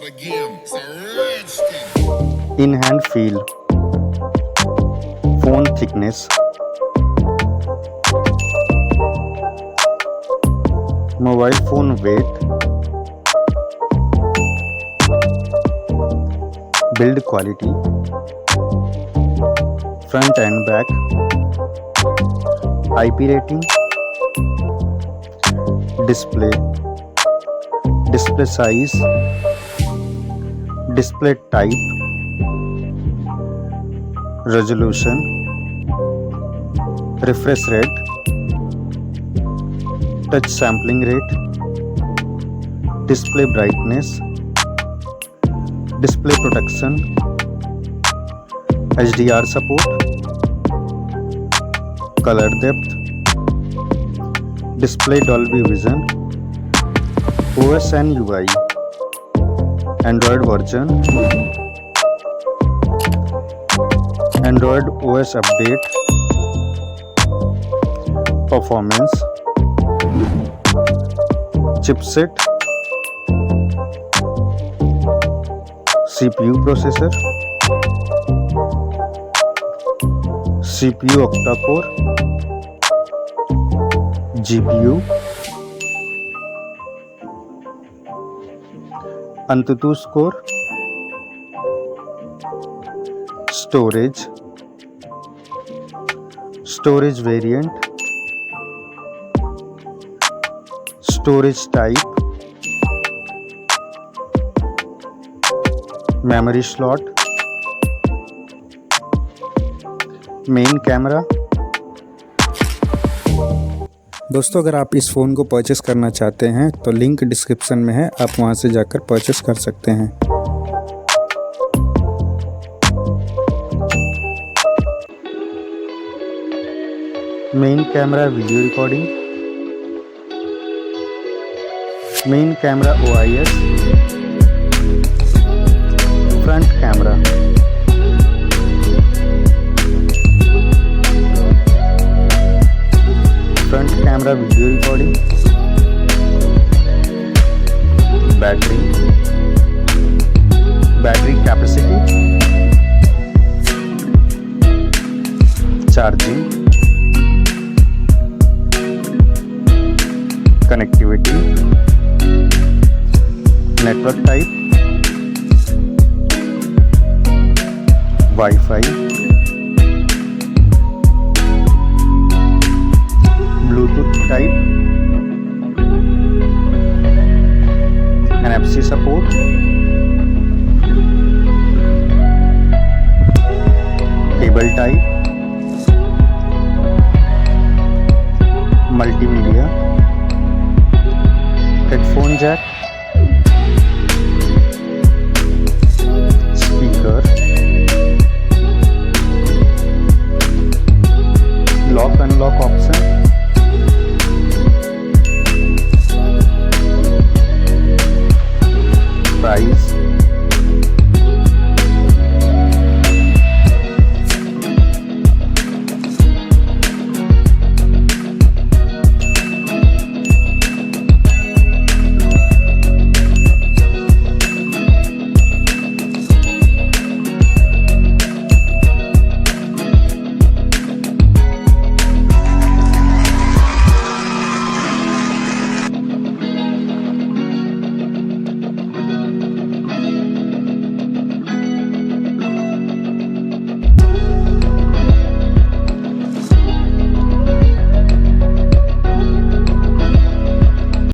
In hand feel, phone thickness, mobile phone weight, build quality, front and back, IP rating, display size, display type, resolution, refresh rate, touch sampling rate, display brightness, display protection, HDR support, color depth, display Dolby Vision, OS and UI, Android version, Android OS update, performance, chipset, CPU processor, CPU octa-core, GPU, AnTuTu score, storage variant, storage type, memory slot, main camera. दोस्तों, अगर आप इस phone को purchase करना चाहते हैं तो link description में है, आप वहां से जाकर परचेस कर सकते हैं। Main camera video recording, main camera OIS, front camera, front camera video recording, battery capacity, charging, connectivity, network type, wifi, Bluetooth type, NFC support, cable type, multimedia, headphone jack,